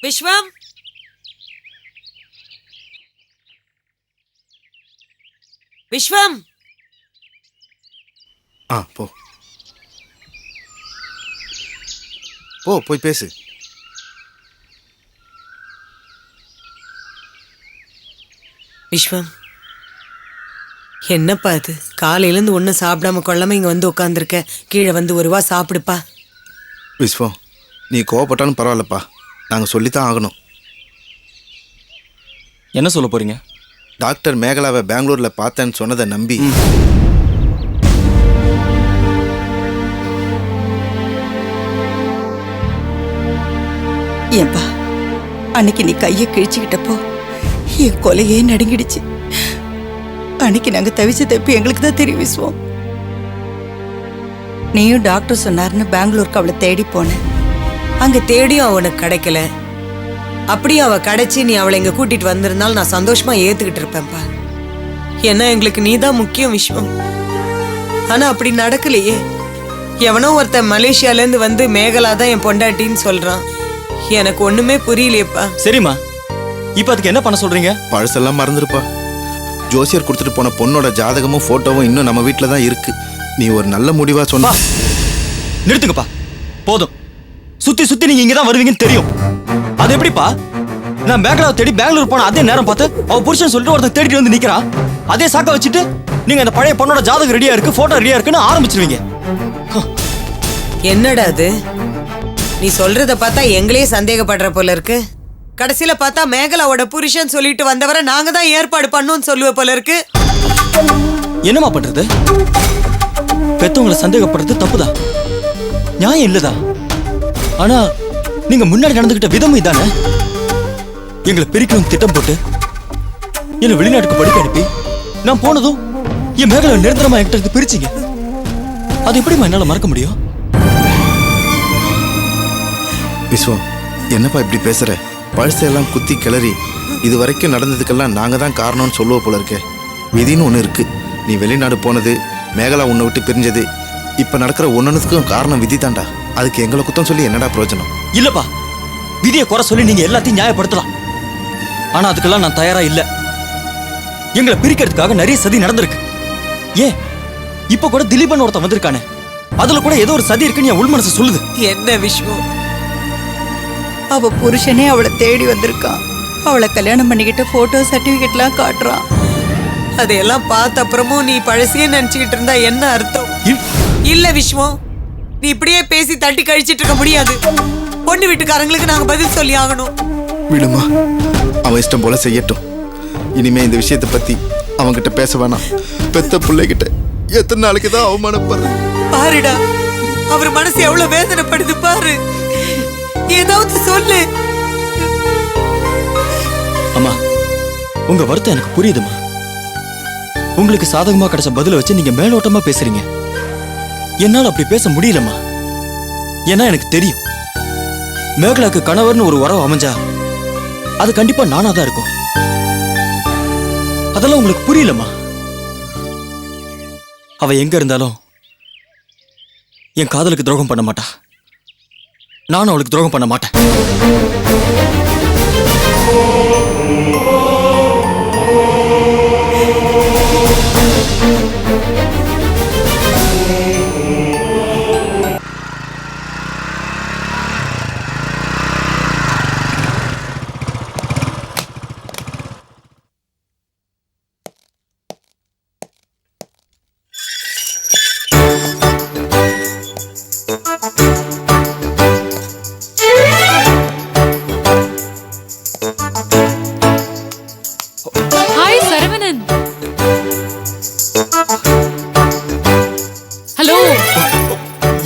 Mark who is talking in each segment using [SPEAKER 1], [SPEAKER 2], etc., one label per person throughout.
[SPEAKER 1] விஸ்வம், விஸ்வம்.
[SPEAKER 2] போ போ, போய் பேசு.
[SPEAKER 1] விஸ்வம், என்னப்பா இது? காலையிலேருந்து ஒன்றும் சாப்பிடாம கொள்ளாம இங்கே வந்து உட்காந்துருக்க. கீழே வந்து ஒரு வா சாப்பிடுப்பா.
[SPEAKER 2] விஸ்வம், நீ கோவப்பட்டாலும் பரவாயில்லப்பா, நாங்கள் சொல்லித்தான் ஆகணும்.
[SPEAKER 3] என்ன சொல்ல போறீங்க?
[SPEAKER 2] டாக்டர் மேகலாவை பெங்களூரில் பார்த்தேன்னு சொன்னதை நம்பி
[SPEAKER 4] ஏன்பா, அன்னைக்கு நீ கையை கிழிச்சுக்கிட்டப்போ என் கொலையே நடுங்கிடுச்சு. அன்னைக்கு நாங்க தவிச்ச தப்பி எங்களுக்கு தான் தெரியும் விஸ்வம். நீயும் டாக்டர் சொன்னார்னு பெங்களூருக்கு அவளை தேடி போனேன்.
[SPEAKER 1] அங்கே தேடியும் அவனுக்கு கிடைக்கல. அப்படியே அவ கிடைச்சி நீ அவளை இங்கே கூட்டிட்டு வந்திருந்தாலும் நான் சந்தோஷமா ஏத்துக்கிட்டு இருப்பேன்ப்பா. ஏன்னா எங்களுக்கு நீ தான் முக்கியம் விஸ்வம். ஆனா அப்படி நடக்கலையே. எவனோ ஒருத்தன் மலேசியாலேருந்து வந்து மேகலா தான் என் பொண்டாட்டின்னு சொல்றான். எனக்கு ஒண்ணுமே புரியலையப்பா.
[SPEAKER 3] சரிம்மா, இப்போ அதுக்கு என்ன பண்ண சொல்றீங்க?
[SPEAKER 2] பழசெல்லாம் மறந்துருப்பா. ஜோசியர் கொடுத்துட்டு போன பொண்ணோட ஜாதகமும் ஃபோட்டோவும் இன்னும் நம்ம வீட்டில் தான் இருக்கு. நீ ஒரு நல்ல முடிவா சொன்ன.
[SPEAKER 3] நிறுத்துங்கப்பா, போதும். சுத்தி சுத்தி நீங்க இங்க தான் வருவீங்கன்னு தெரியும். அது எப்படிப்பா? நான் மேகலாவை தேடி பெங்களூர் போன அதே நேரம் பார்த்து அவ புருஷன் சொல்லிட்டு ஒருத்தன் தேடிட்டு வந்து நிக்கிறான். அதே சாக்க வச்சுட்டு நீங்க அந்த பழைய பொண்ணோட ஜாதகம் ரெடியா இருக்கு, போட்டோ ரெடியா இருக்குன்னு ஆரம்பிச்சிருவீங்க.
[SPEAKER 1] என்னடா அது? நீ சொல்றத பார்த்தா எங்களே சந்தேகப்படுற போல இருக்கு. கடைசியில பார்த்தா மேகலாவோட புருஷன் சொல்லிட்டு வந்தவரை நாங்க தான் ஏற்பாடு பண்ணோம்னு சொல்லுவ போல இருக்கு.
[SPEAKER 3] என்னமா பண்றது? பெத்தவங்களை சந்தேகப்படுறது தப்புதான், நியாயம் இல்லதா? ஆனா நீங்க முன்னாடி நடந்துகிட்ட விதம் இதானே. எங்களை பிரிக்கணும் திட்டம் போட்டு என்ன வெளிநாட்டுக்கு படிக்க அனுப்பி நான் போனதும் என் மேகலை நிரந்தரமா என்கிட்ட பிரிச்சிங்க. அது எப்படிமா என்னால மறக்க முடியும்?
[SPEAKER 2] விஸ்வம், என்னப்பா இப்படி பேசுற? பழசையெல்லாம் குத்தி கிளறி இது வரைக்கும் நடந்ததுக்கெல்லாம் நாங்கள் தான் காரணம்னு சொல்லுவ போல இருக்கே. விதின்னு ஒன்று இருக்கு. நீ வெளிநாடு போனது, மேகலா உன்னை விட்டு பிரிஞ்சது, இப்போ நடக்கிற ஒன்னொன்னுக்கும் காரணம் விதி தாண்டா. அதுக்கு எங்களை குத்தம் சொல்லி என்னடா பிரயோஜனம்?
[SPEAKER 3] இல்லப்பா, விதியை குறை சொல்லி நீங்க எல்லாத்தையும் நியாயப்படுத்தலாம். ஆனா அதுக்கெல்லாம் நான் தயாரா இல்ல. எங்களை பிரிக்கிறதுக்காக நிறைய சதி நடந்திருக்கு. ஏன் இப்ப கூட திலீபன் ஒருத்தன் வந்திருக்கானே, அதுல கூட ஏதோ ஒரு சதி இருக்குன்னு என் உள் மனசு சொல்லுது.
[SPEAKER 1] என்ன விஸ்வம்?
[SPEAKER 4] அவ புருஷனே அவளை தேடி வந்திருக்கான். அவளை கல்யாணம் பண்ணிக்கிட்ட போட்டோ சர்டிபிகேட்லாம் காட்டுறான்.
[SPEAKER 1] அதையெல்லாம் பார்த்த அப்புறமும் நீ பழசையே நினைச்சுக்கிட்டு இருந்தா என்ன அர்த்தம்? இல்ல விஸ்வம், நீ இப்படியே பேசி தட்டி கழிச்சிட்டு இருக்க முடியாது. பொண்ணு வீட்டுக்காரங்களுக்கு நாங்க பதில் சொல்லி ஆகணும்.
[SPEAKER 2] விடுமா, அவன் இஷ்டம் போல செய்யட்டும். இனிமே இந்த விஷயத்தை பத்தி அவன்கிட்ட பேச வேணாம். பெத்த பிள்ளைகிட்ட எத்தனை நாளைக்கு தான் அவமானப்படுற?
[SPEAKER 1] பாருடா, அவர் மனசு எவ்வளவு வேதனைப்படுது பாரு. ஏதாவது சொல்லு.
[SPEAKER 3] அம்மா, உங்க வருத்தம் எனக்கு புரியுதுமா. உங்களுக்கு சாதகமா கிடைச்ச பதில வச்சு நீங்க மேலோட்டமா பேசுறீங்க. என்னால அப்படி பேச முடியலம்மா. ஏன்னா எனக்கு தெரியும், மேகலாக்கு கணவர்னு ஒரு உறவு அமைஞ்சா அது கண்டிப்பா நானா தான் இருக்கும். அதெல்லாம் உங்களுக்கு புரியலம்மா. அவ எங்க இருந்தாலும் என் காதலுக்கு துரோகம் பண்ண மாட்டா. நானும் அவளுக்கு துரோகம் பண்ண மாட்டேன்.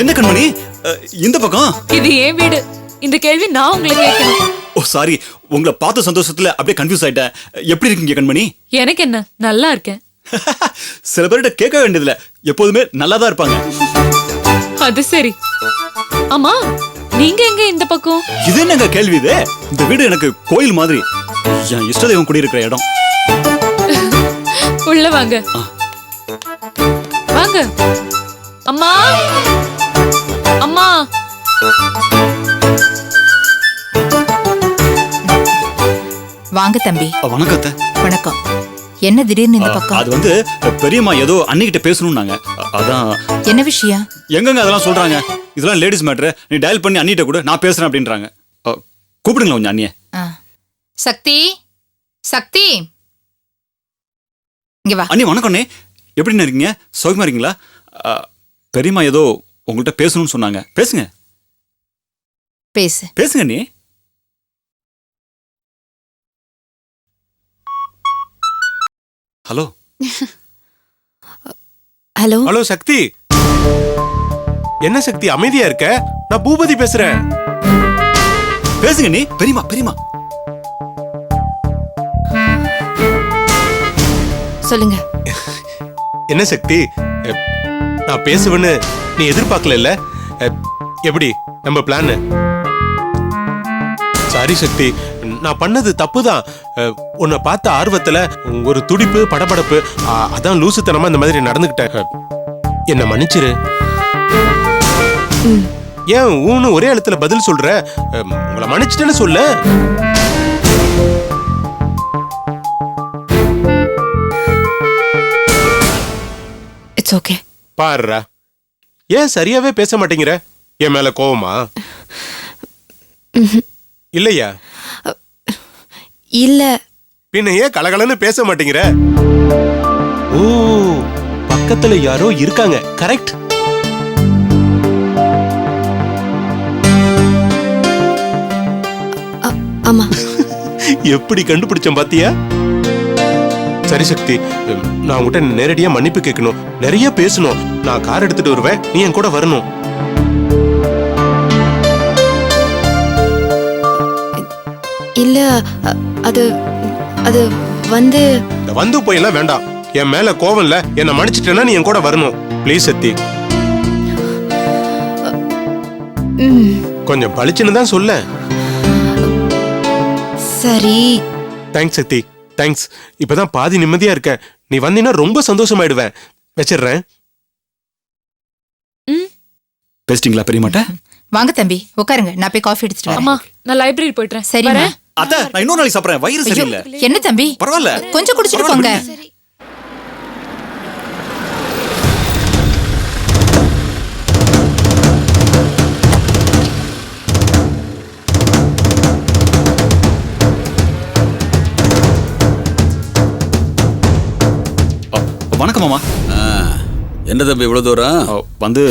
[SPEAKER 3] என்ன கண்மணி, இந்த பக்கம்?
[SPEAKER 5] இது ஏன் வீடு. இந்த கேள்வி நான் உங்களுக்கு கேட்கணும்.
[SPEAKER 3] ஓ சாரி, உங்களை பார்த்த சந்தோஷத்துல அப்படியே கன்ஃபியூஸ் ஆயிட்டேன். எப்படி இருக்கீங்க கண்மணி?
[SPEAKER 5] எனக்கு என்ன, நல்லா இருக்கேன்.
[SPEAKER 3] சில பேர்கிட்ட கேட்க வேண்டியதுல எப்போதுமே நல்லாதான் இருப்பாங்க.
[SPEAKER 5] அது சரி. ஆமா, நீங்க எங்க இந்த பக்கம்?
[SPEAKER 3] இது என்னங்க கேள்வி இது? இந்த வீடு எனக்கு கோயில் மாதிரி. என் இஷ்ட தெய்வம் குடியிருக்கிற இடம்.
[SPEAKER 5] உள்ள வாங்க. வாங்க. அம்மா, அம்மா.
[SPEAKER 6] வாங்க தம்பி.
[SPEAKER 7] வணக்கம் அத்தை.
[SPEAKER 6] வணக்கம். என்ன திடீர்னு இந்த பக்கம்?
[SPEAKER 7] அது வந்து பெரியம்மா ஏதோ அன்னிக்கிட்ட பேசணும்னாங்க. அதான்.
[SPEAKER 6] என்ன விஷயம்?
[SPEAKER 7] எங்கங்க அதெல்லாம் சொல்றாங்க? இதெல்லாம் லேடிஸ் மேட்ரு. நீ டயல் பண்ணி அண்ணிட்ட கூட நான் பேசுறேன் அப்படின்றாங்க. கூப்பிடுங்களா கொஞ்சம் அண்ணிய.
[SPEAKER 6] சக்தி, சக்தி, இங்க வா.
[SPEAKER 7] அண்ணி வணக்கம் அண்ணே. எப்படின்னு இருக்கீங்க? சௌகமா இருக்கீங்களா? பெரியம்மா ஏதோ உங்கள்கிட்ட பேசணும்னு சொன்னாங்க. பேசுங்க.
[SPEAKER 6] பேசு.
[SPEAKER 7] பேசுங்க அண்ணி. ஹலோ.
[SPEAKER 6] ஹலோ.
[SPEAKER 8] ஹலோ சக்தி. என்ன சக்தி அமைதியா இருக்க? நான் பூபதி பேசுறேன்.
[SPEAKER 7] பேசுங்க நீ. பெரியம்மா பெரியம்மா.
[SPEAKER 6] சொல்லுங்க.
[SPEAKER 8] என்ன சக்தி, நான் பேசுவேன்னு நீ எதிர்பார்க்கல? எப்படி நம்ம பிளான்? சாரி சக்தி, நான் பண்ணது தப்புதான். உன்னை பார்த்த ஆர்வத்துல ஒரு துடிப்பு, படபடப்பு, அதான் லூசுத்தனமா இந்த மாதிரி நடந்துகிட்டேன். என்ன மன்னிச்சிரு. ஏன் ஊன்னு ஒரே இடத்துல பதில் சொல்ற? உங்களை மன்னிச்சிட்டேன்னு சொல்ல.
[SPEAKER 6] It's okay.
[SPEAKER 8] பாருடா, ஏன் சரியாவே பேச மாட்டேங்கிற? என் மேல கோவமா? இல்லையா?
[SPEAKER 6] இல்ல.
[SPEAKER 8] பின்ன ஏன் கலகலன்னு பேச மாட்டேங்கிற? ஓ, பக்கத்துல யாரோ இருக்காங்க. கரெக்ட்.
[SPEAKER 6] ஆமா.
[SPEAKER 8] எப்படி கண்டுபிடிச்சேன் பாத்தியா? சரி சக்தி, நான் உங்ககிட்ட நேரடியா மன்னிப்பு கேட்கணும். நிறைய பேசணும். நான் கார் எடுத்துட்டு வருவேன், நீ என் கூட வரணும்.
[SPEAKER 6] இல்ல, அது அது வந்து
[SPEAKER 8] வந்து போய் எல்லாம் வேண்டாம். என் மேல கோவம் இல்ல, என்ன மன்னிச்சிட்டேன்னா நீ என் கூட வரணும். ப்ளீஸ் சக்தி. கொஞ்சம் பளிச்சுன்னு தான் சொல்ல.
[SPEAKER 6] சரி.
[SPEAKER 8] தேங்க்ஸ் சக்தி, தேங்க்ஸ். இப்பதான் பாதி நிம்மதியா இருக்க. நீ வந்தீன்னா ரொம்ப சந்தோஷமாயிடுவேன். வச்சிடுறேன்.
[SPEAKER 7] பேசிட்டீங்களா பெரியமாட்ட?
[SPEAKER 6] வாங்க தம்பி, உட்காருங்க. நான் போய் காஃபி எடுத்துட்டு வரேன்.
[SPEAKER 5] அம்மா, நான் லைப்ரரி போயிட்டேன்.
[SPEAKER 6] சரி.
[SPEAKER 7] அத்தை, நான் இன்னொரு நாளைக்கு சாப்பிடுறேன். வயிறு சரியில்லை.
[SPEAKER 6] என்ன தம்பி?
[SPEAKER 7] பரவாயில்ல,
[SPEAKER 6] கொஞ்சம் குடிச்சிட்டு போங்க.
[SPEAKER 7] வணக்கம் மாமா.
[SPEAKER 9] என்ன தம்பி இவ்வளவு தூரம்
[SPEAKER 7] வந்து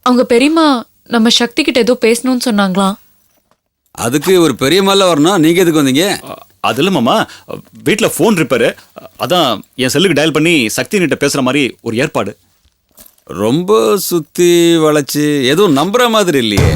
[SPEAKER 5] அவங்க பெரியம்மா நம்ம சக்தி கிட்ட ஏதோ பேசணும்னு சொன்னாங்களாம்.
[SPEAKER 9] அதுக்கு ஒரு பெரிய மால வரணும். நீங்க எதுக்கு வந்தீங்க?
[SPEAKER 7] அது இல்லை மாமா, வீட்டில் ஃபோன் ரிப்பேரு. அதான் என் செல்லுக்கு டயல் பண்ணி சக்தி கிட்ட பேசுற மாதிரி ஒரு ஏற்பாடு.
[SPEAKER 9] ரொம்ப சுத்தி வளைச்சு எதுவும் நம்புற மாதிரி இல்லையே.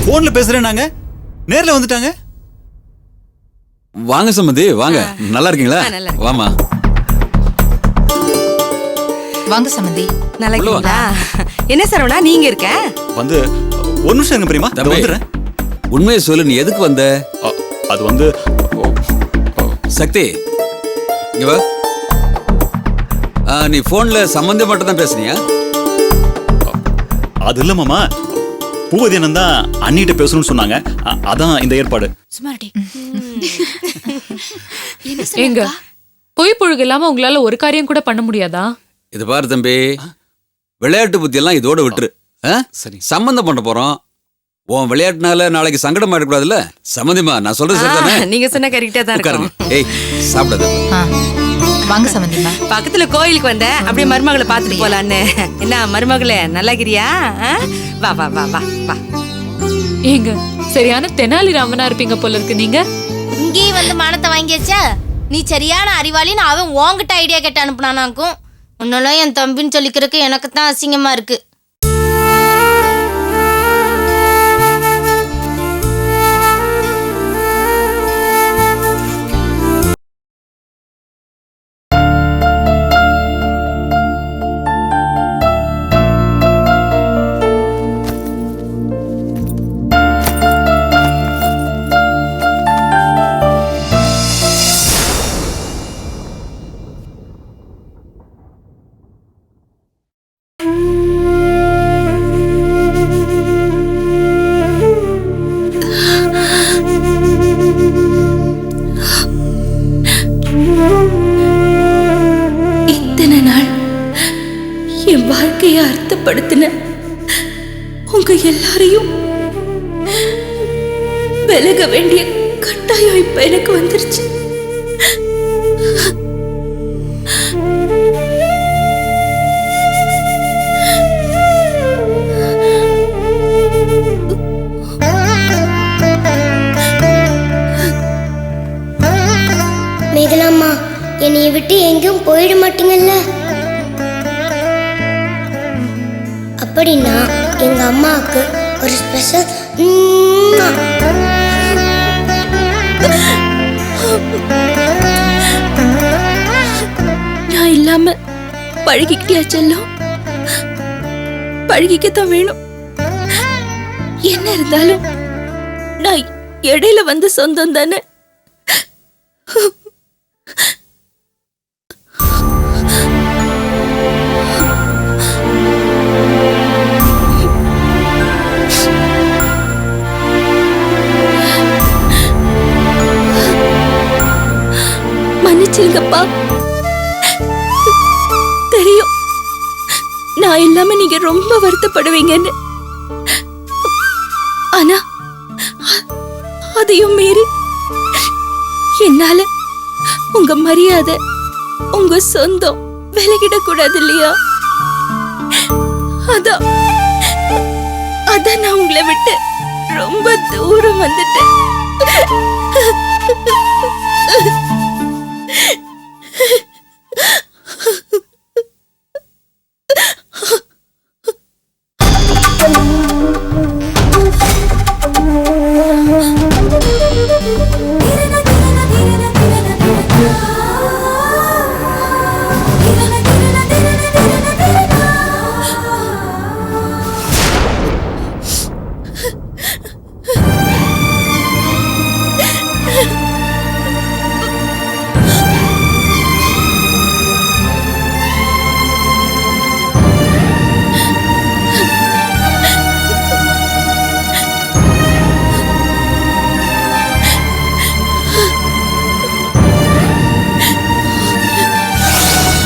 [SPEAKER 7] ஃபோன்ல பேசுறேன், நாங்க நேர்ல வந்துட்டாங்க.
[SPEAKER 9] வாங்க சம்மந்தி, வாங்க. நல்லா இருக்கீங்களா? வாமா.
[SPEAKER 6] வாங்க சம்மந்தி.
[SPEAKER 4] நல்லா இருக்கீங்களா? என்ன சரவணா நீங்க இருக்க?
[SPEAKER 7] வந்து ஒரு நிமிஷம் இருங்க பெரியமா.
[SPEAKER 9] தம்பி,
[SPEAKER 7] வந்துடுறேன்.
[SPEAKER 9] உண்மையை சொல்லு, நீ எதுக்கு வந்த?
[SPEAKER 7] அது வந்து
[SPEAKER 9] சக்தி, இங்க வா. நீ போன்ல சம்பந்தம் மட்டும் தான் பேசுனியா?
[SPEAKER 7] அது இல்லை மாமா, பூவதி அண்ணன் தான் அண்ணிட்ட பேசணும்னு சொன்னாங்க. அதான் இந்த ஏற்பாடு.
[SPEAKER 5] ஏங்க, பொய் புழுகு இல்லாம உங்களால ஒரு காரியம் கூட பண்ண முடியாதா?
[SPEAKER 9] இது பாரு தம்பி, விளையாட்டு புத்தி எல்லாம் இதோட விட்டுரு.
[SPEAKER 7] சரி,
[SPEAKER 9] சம்பந்தம் பண்ண போறோம். உன் விளையாட்டுனால நாளைக்கு சங்கடம் ஆயிடக்கூடாதுல்ல. சம்மந்திமா, நான் சொல்றது சரிதானே?
[SPEAKER 4] நீங்க சொன்ன கரெக்டா தான்
[SPEAKER 9] உட்காருங்க.
[SPEAKER 4] இருக்கும்.
[SPEAKER 9] ஏய், சாப்பிடாத.
[SPEAKER 6] வாங்க சம்மந்திமா.
[SPEAKER 4] பக்கத்துல கோயிலுக்கு வந்தேன், அப்படியே மருமகளை பாத்துட்டு போலான்னு. என்ன மருமகளே, நல்லாகிறியா? வா வா வா வா வா.
[SPEAKER 5] ஏங்க, சரியான தெனாலி ராமனா இருப்பீங்க போல இருக்கு நீங்க.
[SPEAKER 10] இங்கேயும் வந்து மானத்தை வாங்கியாச்சா? நீ சரியான அறிவாளின்னு அவன் உன்கிட்ட ஐடியா கேட்டு அனுப்புனானாக்கும். உன்னாலும் என் தம்பின்னு சொல்லிக்கிறதுக்கு எனக்கு தான் அசிங்கமா இருக்கு.
[SPEAKER 4] வருத்தப்படுத்தின உங்க எல்லாரையும் விலக வேண்டிய கட்டாயம் இப்ப எனக்கு வந்துருச்சு.
[SPEAKER 10] மேகலாம்மா, என்னைய விட்டு எங்கேயும் போயிட மாட்டீங்கல்ல? அப்படின்னா எங்க அம்மாவுக்கு ஒரு ஸ்பெஷல்
[SPEAKER 4] நான் இல்லாம பழகிக்கிட்டியா செல்லம்? பழகிக்கத்தான் வேணும். என்ன இருந்தாலும் நான் இடையில வந்து சொந்தம் தானே. மன்னிச்சிருங்கப்பா. தெரியும் நான் இல்லாம நீங்க ரொம்ப வருத்தப்படுவீங்கன்னு. ஆனா அதையும் மீறி என்னால உங்க மரியாதை, உங்க சொந்தம் விலகிடக்கூடாது இல்லையா? அதான் நான் உங்களை விட்டு ரொம்ப தூரம் வந்துட்டேன்.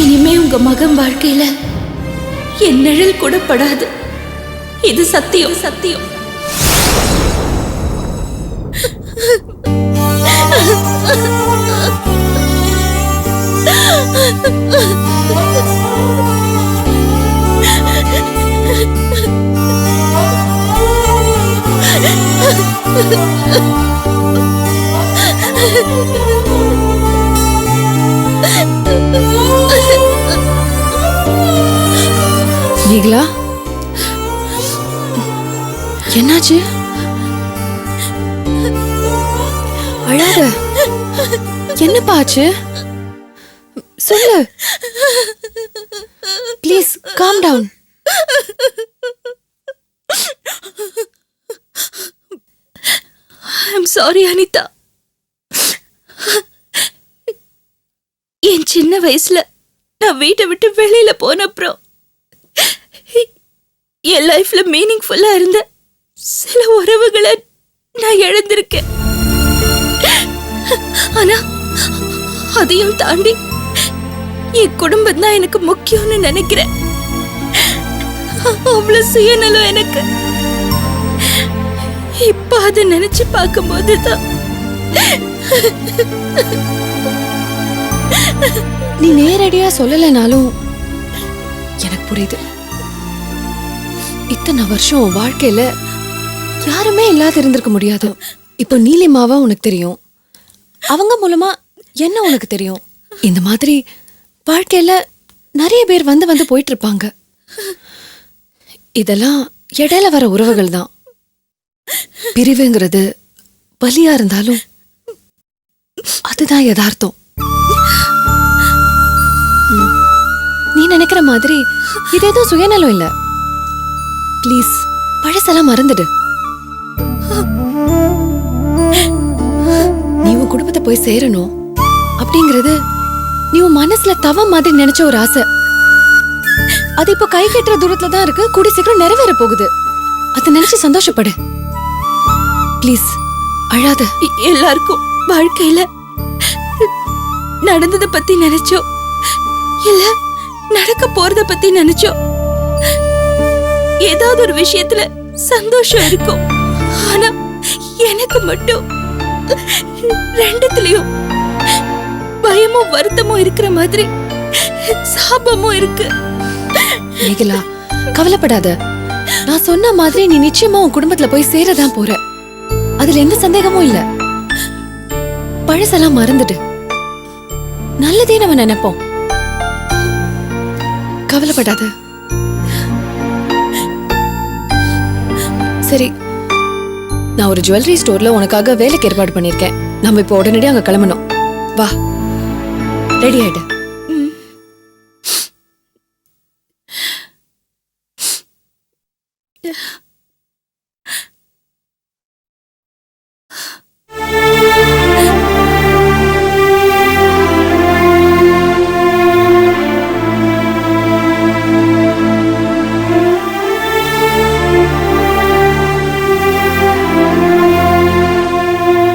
[SPEAKER 4] இனிமே உங்க மகன் வாழ்க்கையில என் நிழல் கூட படாது. இது சத்தியம், சத்தியம்.
[SPEAKER 5] மேகலா, என்னாச்சு? அழாத. என்னப்பா ஆச்சு? சொல்லு. Please calm down.
[SPEAKER 4] I'm sorry Anita. என் சின்ன வயசுல நான் வீட்டை விட்டு வெளியில போன அப்புறம் என் லைஃப்ல மீனிங்ஃபுல்லா இருந்த சில உறவுகளை நான் இழந்திருக்கேன். ஆனா அதையும் தாண்டி என் குடும்பம் தான் எனக்கு முக்கியம்னு நினைக்கிறேன். அவ்வளவு சுயநலம் எனக்கு. இப்ப அதை நினைச்சு பார்க்கும் போதுதான்
[SPEAKER 5] நீ நேரடியா சொல்லலைனாலும் எனக்கு புரியுது. இத்தனை வருஷம் உன் வாழ்க்கையில யாருமே இல்லாத இருந்திருக்க முடியாது. இப்போ நீலிமாவா உனக்கு தெரியும், அவங்க மூலமா என்ன உனக்கு தெரியும். இந்த மாதிரி வாழ்க்கையில நிறைய பேர் வந்து வந்து போயிட்டு இருப்பாங்க. இதெல்லாம் இடையில வர உறவுகள் தான். பிரிவுங்கிறது வலியா இருந்தாலும் அதுதான் யதார்த்தம். நீ நினைக்கிற மாதிரி இது ஏதோ சுயநலம் இல்ல. ப்ளீஸ் பழசெல்லாம் மறந்துடு. நீ உன் குடும்பத்தை போய் சேரணும் அப்படிங்கிறது நீ உன் மனசுல தவம் மாதிரி நினைச்ச ஒரு ஆசை. அது இப்போ கை கட்டுற தூரத்துல தான் இருக்கு. கூடி சீக்கிரம் நிறைவேற போகுது. அதை நினைச்சு சந்தோஷப்படு. ப்ளீஸ் அழாத.
[SPEAKER 4] எல்லாருக்கும் வாழ்க்கையில நடந்ததை பத்தி நினைச்சோ இல்ல நடக்க போறத பத்தி நினைச்சோ
[SPEAKER 5] ஏதாவது ஒரு விஷயத்துல சந்தோஷம் இருக்கும். ஆனா எனக்கு மட்டும் ரெண்டுத்துலயும் பயமும் வருத்தமும் இருக்கிற மாதிரி சாபமும் இருக்கு. மேகலா, கவலைப்படாத. நான் சொன்ன மாதிரி நீ நிச்சயமா உன் குடும்பத்துல போய் சேரதான் போற. அதுல எந்த சந்தேகமும் இல்ல. பழசெல்லாம் மறந்துட்டு நல்லதே நம்ம நினைப்போம். கவலைப்படாத. சரி, நான் ஒரு ஜுவல்லரி ஸ்டோர்ல உனக்காக வேலைக்கு ஏற்பாடு பண்ணிருக்கேன். நம்ம இப்போ உடனடியாக அங்க கிளம்பணும். வா, ரெடி ஆயிடு.